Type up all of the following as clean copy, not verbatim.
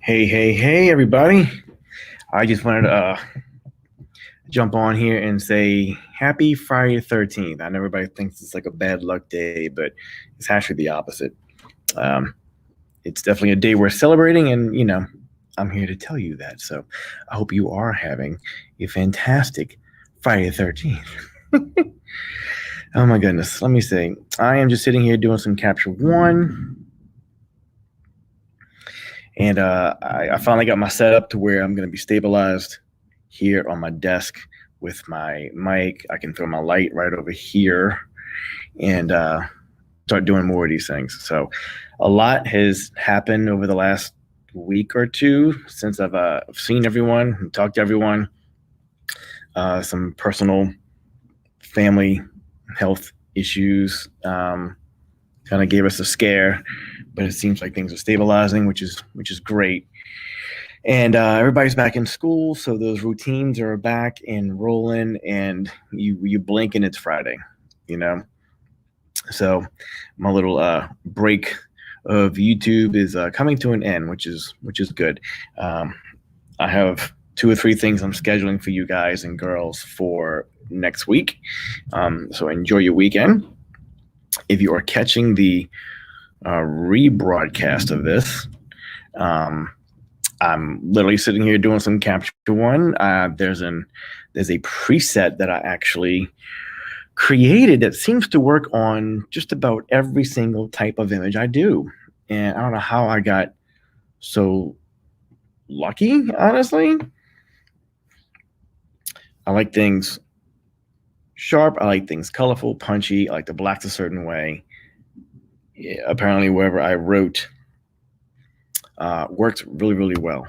Hey, everybody. I just wanted to jump on here and say happy Friday the 13th. I know everybody thinks it's like a bad luck day, but it's actually the opposite. Um, it's definitely a day worth celebrating, and, I'm here to tell you that. So I hope you are having a fantastic Friday the 13th. Oh, my goodness. Let me see. I am just sitting here doing some Capture One. And I finally got my setup to where I'm going to be stabilized here on my desk with my mic. I can throw my light right over here and start doing more of these things. So a lot has happened over the last week or two since I've seen everyone and talked to everyone. Some personal family health issues kind of gave us a scare, but it seems like things are stabilizing, which is great. And everybody's back in school, so those routines are back and rolling. And you blink and it's Friday, you know. So my little break of YouTube is coming to an end, which is good. I have 2 or 3 things I'm scheduling for you guys and girls for next week. So enjoy your weekend. If you are catching the rebroadcast of this, I'm literally sitting here doing some Capture One. There's a preset that I actually created that seems to work on just about every single type of image I do. And I don't know how I got so lucky, honestly. I like things sharp. I like things colorful, punchy. I like the blacks a certain way. Yeah, apparently, wherever I wrote worked really, really well.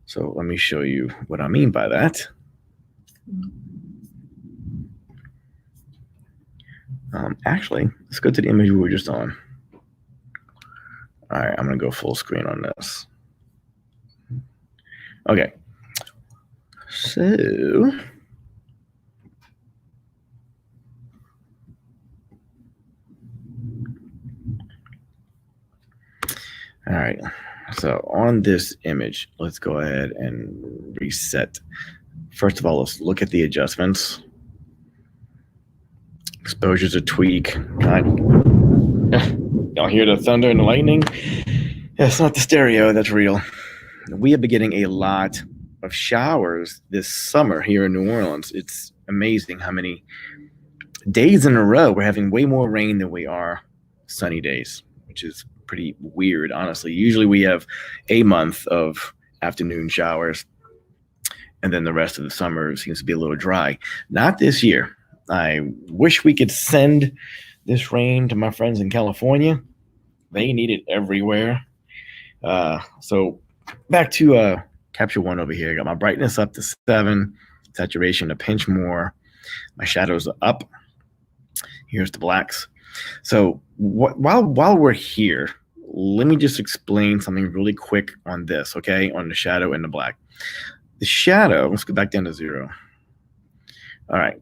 So let me show you what I mean by that. Actually, let's go to the image we were just on. All right, I'm going to go full screen on this. Okay. So all right. So on this image, let's go ahead and reset. First of all, let's look at the adjustments. Exposure's a tweak. God. Y'all hear the thunder and the lightning? That's not the stereo, that's real. We have been getting a lot of showers this summer here in New Orleans. It's amazing how many days in a row we're having way more rain than we are sunny days, which is pretty weird, honestly. Usually we have a month of afternoon showers, and then the rest of the summer seems to be a little dry. Not this year. I wish we could send this rain to my friends in California. They need it everywhere. So back to Capture One over here. I got my brightness up to 7, saturation a pinch more. My shadows are up. Here's the blacks. So while we're here, let me just explain something really quick on this, okay? On the shadow and the black. The shadow, let's go back down to 0. All right.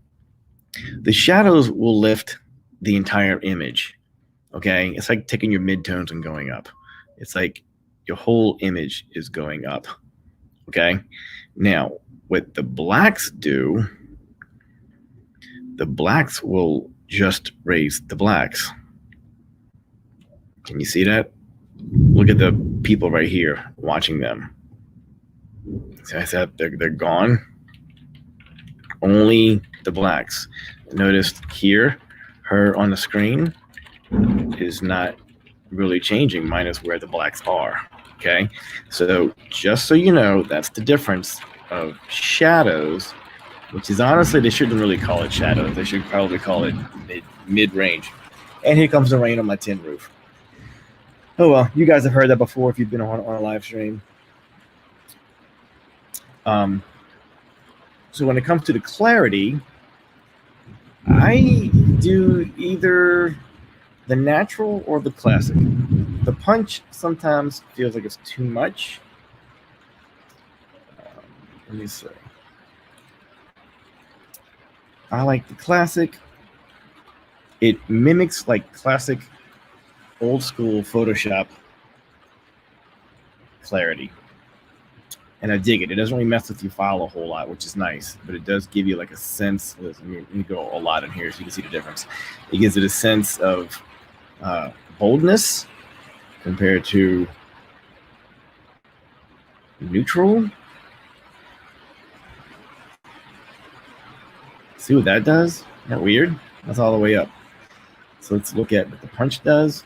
The shadows will lift the entire image, okay? It's like taking your midtones and going up. It's like your whole image is going up, okay? Now, what the blacks do, the blacks will just raise the blacks. Can you see that? Look at the people right here watching them. See, I said they're gone. Only the blacks. Notice here, her on the screen is not really changing, minus where the blacks are. Okay, so just so you know, that's the difference of shadows, which is honestly, they shouldn't really call it shadows. They should probably call it mid-range. And here comes the rain on my tin roof. Oh well, you guys have heard that before if you've been on a live stream. So when it comes to the clarity, I do either the natural or the classic. The punch sometimes feels like it's too much. Let me see. I like the classic. It mimics like classic old school Photoshop clarity. And I dig it. It doesn't really mess with your file a whole lot, which is nice, but it does give you like a sense. Let me go a lot in here so you can see the difference. It gives it a sense of boldness compared to neutral. See what that does? Isn't that weird? That's all the way up. So let's look at what the punch does.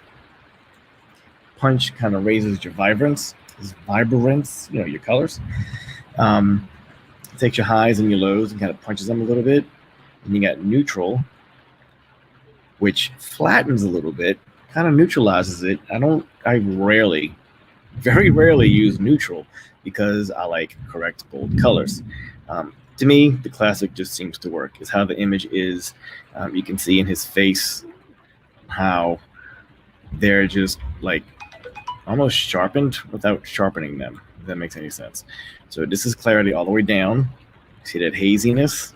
Punch kind of raises your vibrance, your colors. It takes your highs and your lows and kind of punches them a little bit. And you got neutral, which flattens a little bit, kind of neutralizes it. I very rarely use neutral because I like correct bold colors. To me, the classic just seems to work. It's how the image is. You can see in his face how they're just like almost sharpened without sharpening them, if that makes any sense. So this is clarity all the way down. See that haziness?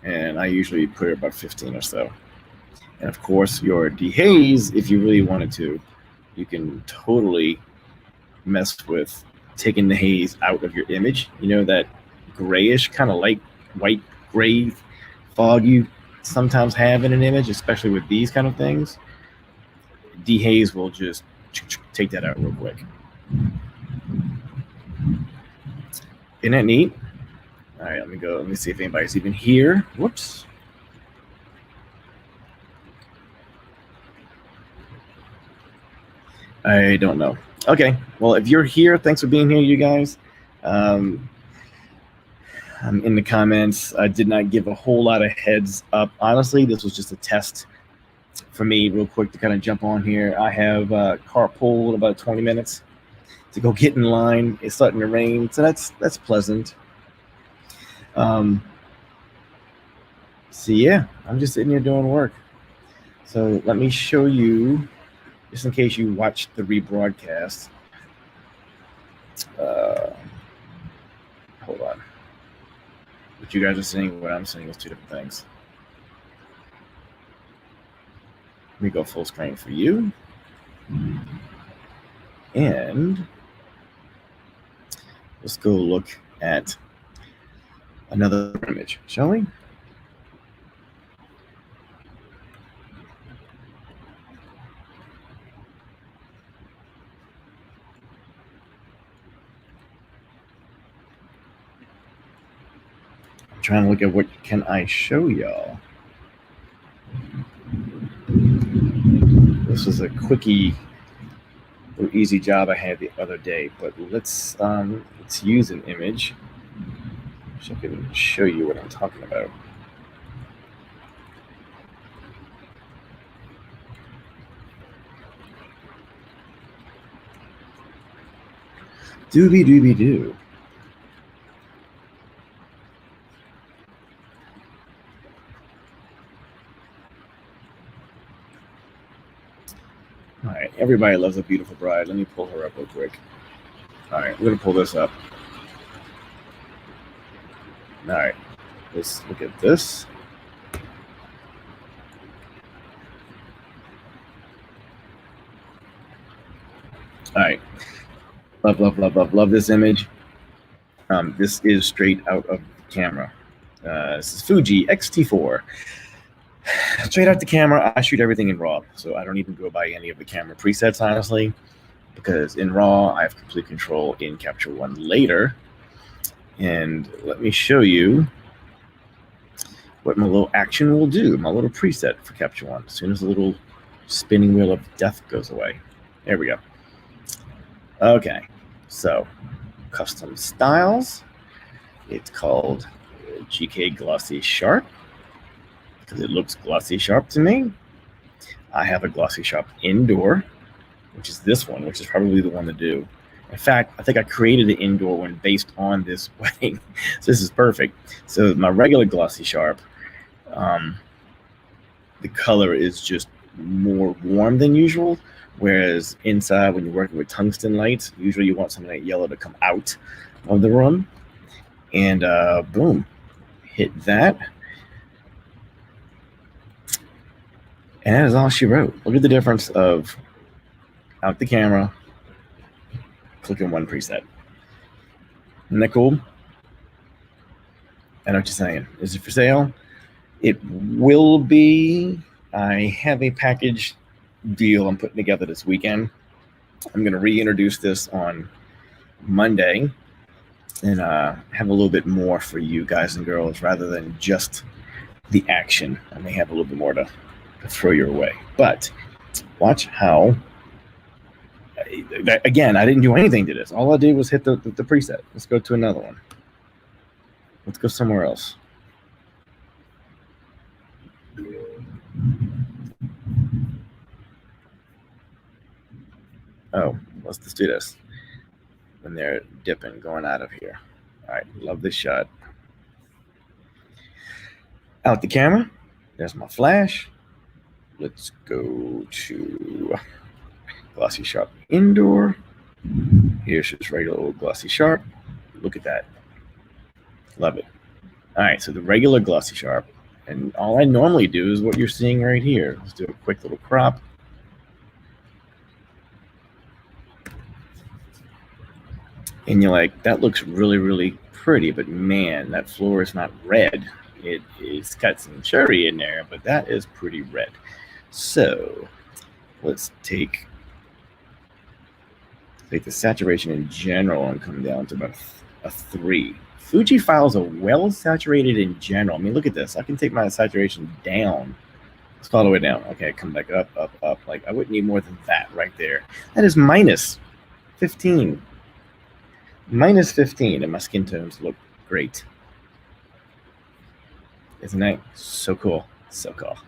And I usually put it about 15 or so. And of course, your dehaze, if you really wanted to, you can totally mess with taking the haze out of your image. You know, that grayish, kind of like white gray fog you sometimes have in an image, especially with these kind of things. Dehaze will just take that out real quick. Isn't that neat? All right, let me see if anybody's even here. Whoops. I don't know. Okay, well, if you're here, thanks for being here, you guys. I'm in the comments. I did not give a whole lot of heads up. Honestly, this was just a test for me, real quick, to kind of jump on here. I have carpool in about 20 minutes to go get in line. It's starting to rain, so that's pleasant. So yeah, I'm just sitting here doing work. So let me show you, just in case you watched the rebroadcast. Hold on. What you guys are seeing, what I'm seeing is two different things. Let me go full screen for you. And let's go look at another image, shall we? I'm trying to look at what can I show y'all. This was a quickie, little easy job I had the other day, but let's use an image so I can show you what I'm talking about. Doobie doobie doo. All right, everybody loves a beautiful bride. Let me pull her up real quick. All right, we're gonna pull this up. All right, let's look at this. All right, love this image. This is straight out of the camera. This is Fuji X-T4. Straight out the camera. I shoot everything in RAW, so I don't even go by any of the camera presets, honestly, because in RAW I have complete control in Capture One later. And let me show you what my little action will do, my little preset for Capture One, as soon as the little spinning wheel of death goes away. There we go. Okay, so custom styles. It's called GK Glossy Sharp because it looks glossy sharp to me. I have a glossy sharp indoor, which is this one, which is probably the one to do. In fact, I think I created the indoor one based on this wedding. So this is perfect. So my regular glossy sharp, the color is just more warm than usual. Whereas inside, when you're working with tungsten lights, usually you want some of that yellow to come out of the room. And boom, hit that. And that is all she wrote. Look at the difference of out the camera, clicking one preset. Isn't that cool? I know what you're saying. Is it for sale? It will be. I have a package deal I'm putting together this weekend. I'm going to reintroduce this on Monday and have a little bit more for you guys and girls rather than just the action. I may have a little bit more to throw your way. But watch how, again, I didn't do anything to this. All I did was hit the preset. Let's go to another one. Let's go somewhere else. Oh, let's just do this. When they're dipping, going out of here. All right, love this shot. Out the camera. There's my flash. Let's go to Glossy Sharp Indoor. Here's just regular old Glossy Sharp. Look at that. Love it. All right, so the regular Glossy Sharp. And all I normally do is what you're seeing right here. Let's do a quick little crop. And you're like, that looks really, really pretty, but man, that floor is not red. It's got some cherry in there, but that is pretty red. So let's take the saturation in general and come down to about a 3. Fuji files are well saturated in general. I mean, look at this. I can take my saturation down. Let's go all the way down. Okay, come back up, up, up. Like, I wouldn't need more than that right there. That is minus 15. Minus 15, and my skin tones look great. Isn't that so cool? So cool.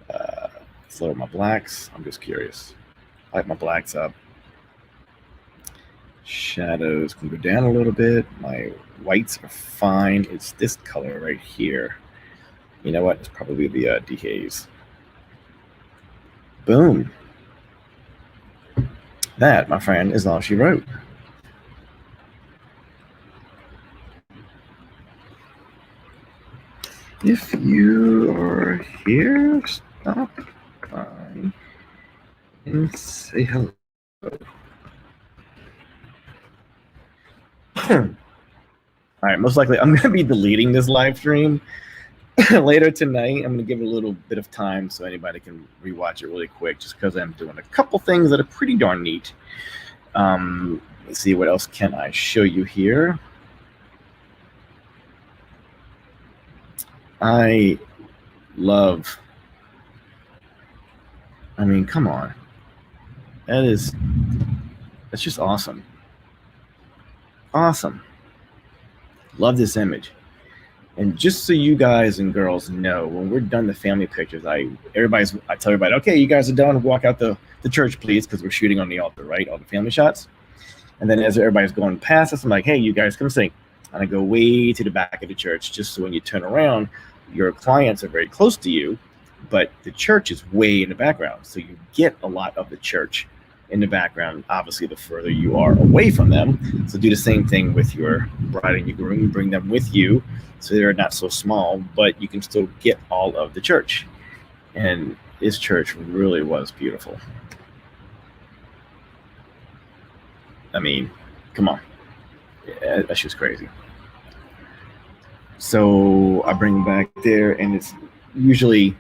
Let's lower my blacks. I'm just curious. Light my blacks up. Shadows can go down a little bit. My whites are fine. It's this color right here. You know what? It's probably the dehaze. Boom. That, my friend, is all she wrote. If you are here, stop by and say hello. All right, most likely I'm going to be deleting this live stream later tonight. I'm going to give it a little bit of time so anybody can rewatch it really quick, just because I'm doing a couple things that are pretty darn neat. Let's see, what else can I show you here? I mean, come on. That's just awesome. Awesome. Love this image. And just so you guys and girls know, when we're done the family pictures, I tell everybody, okay, you guys are done, walk out the church, please, because we're shooting on the altar, right? All the family shots. And then as everybody's going past us, I'm like, hey, you guys come sing. And I go way to the back of the church, just so when you turn around, your clients are very close to you, but the church is way in the background. So you get a lot of the church in the background, obviously, the further you are away from them. So do the same thing with your bride and your groom, bring them with you so they're not so small, but you can still get all of the church. And this church really was beautiful. I mean, come on. Yeah, that's just crazy. So I bring back there, and it's usually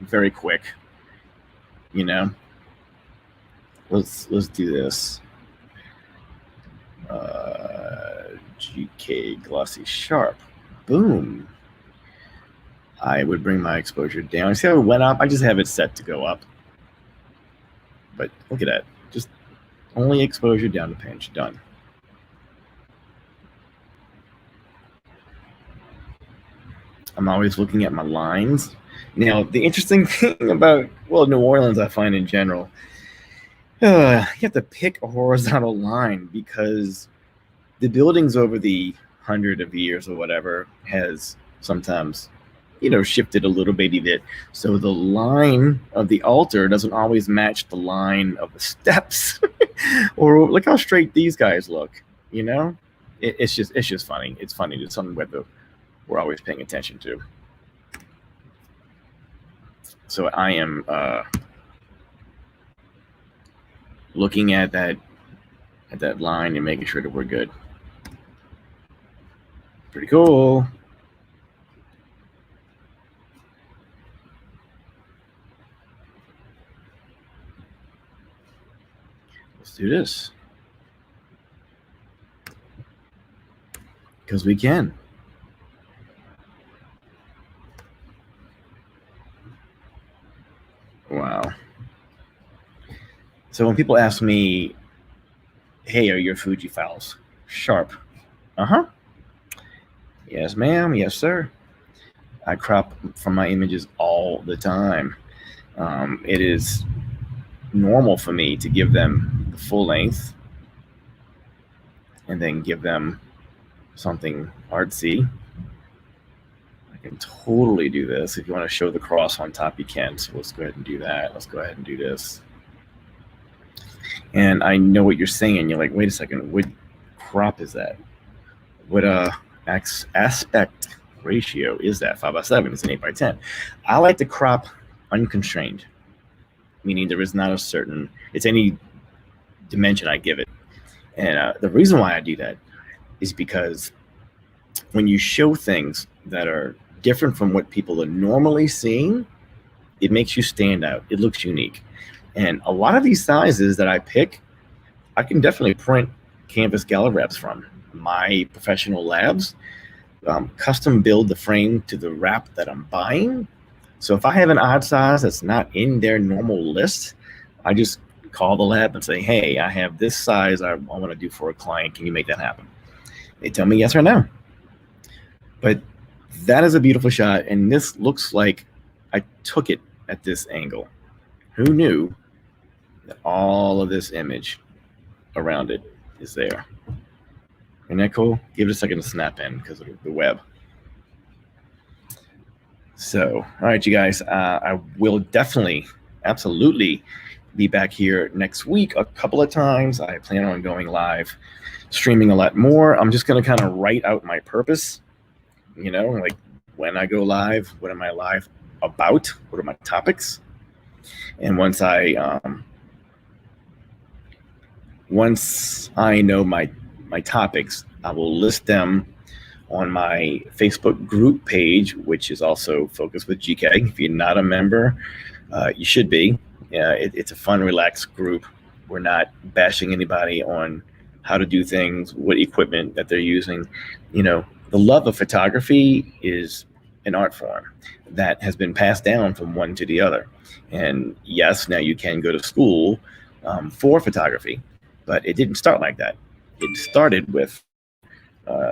very quick, you know. Let's do this. GK Glossy Sharp. Boom. I would bring my exposure down. See how it went up? I just have it set to go up. But look at that. Just only exposure down to pinch. Done. I'm always looking at my lines. Now, the interesting thing about, well, New Orleans, I find in general, you have to pick a horizontal line because the buildings over the 100 of years or whatever has sometimes, shifted a little bitty bit. So the line of the altar doesn't always match the line of the steps. Or look how straight these guys look, It's just funny. It's funny. It's something we're always paying attention to. So I am looking at that line and making sure that we're good. Pretty cool. Let's do this. Because we can. Wow. So when people ask me, hey, are your Fuji files sharp? Uh-huh. Yes, ma'am. Yes, sir. I crop from my images all the time. It is normal for me to give them the full length and then give them something artsy. I can totally do this. If you want to show the cross on top, you can. So let's go ahead and do that. Let's go ahead and do this. And I know what you're saying. You're like, wait a second, what crop is that? What aspect ratio is that? 5:7. It's an 8:10. I like to crop unconstrained, meaning there is not a certain, it's any dimension I give it. And the reason why I do that is because when you show things that are different from what people are normally seeing, it makes you stand out. It looks unique. And a lot of these sizes that I pick, I can definitely print canvas gala wraps from. My professional labs custom build the frame to the wrap that I'm buying. So if I have an odd size that's not in their normal list, I just call the lab and say, hey, I have this size I want to do for a client. Can you make that happen? They tell me yes or no. But that is a beautiful shot. And this looks like I took it at this angle. Who knew that all of this image around it is there? Isn't that cool? Give it a second to snap in because of the web. So, all right, you guys, I will definitely, absolutely be back here next week a couple of times. I plan on going live, streaming a lot more. I'm just going to kind of write out my purpose, you know, like when I go live, what am I live about? What are my topics? And once I know my topics, I will list them on my Facebook group page, which is also Focus with GK. If you're not a member, you should be. It's a fun, relaxed group. We're not bashing anybody on how to do things, what equipment that they're using. You know, the love of photography is an art form that has been passed down from one to the other. And yes, now you can go to school for photography, but it didn't start like that. It started with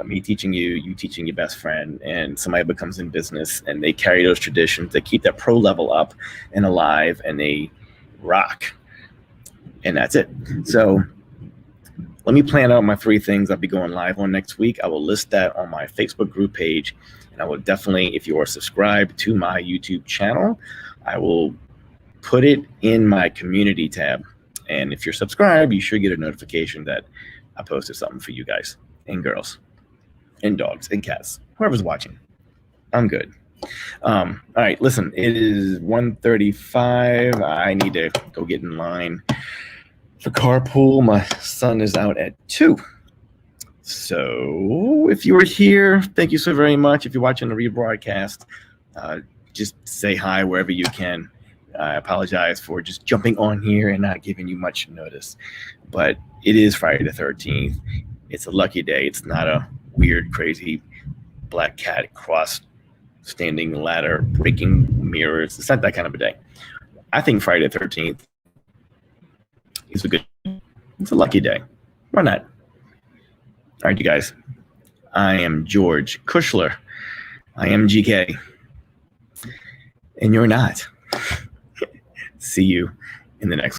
me teaching you, you teaching your best friend, and somebody becomes in business and they carry those traditions. They keep that pro level up and alive, and they rock. And that's it. So let me plan out my 3 things I'll be going live on next week. I will list that on my Facebook group page. And I will definitely, if you are subscribed to my YouTube channel, I will put it in my community tab. And if you're subscribed, you should get a notification that I posted something for you guys and girls and dogs and cats, whoever's watching. I'm good. All right, listen, it is 1:35. I need to go get in line for carpool. My son is out at 2. So if you were here, thank you so very much. If you're watching the rebroadcast, just say hi wherever you can. I apologize for just jumping on here and not giving you much notice, but it is Friday the 13th. It's a lucky day. It's not a weird, crazy black cat cross standing ladder, breaking mirrors. It's not that kind of a day. I think Friday the 13th is it's a lucky day. Why not? All right, you guys. I am George Kushler. I am GK. And you're not. See you in the next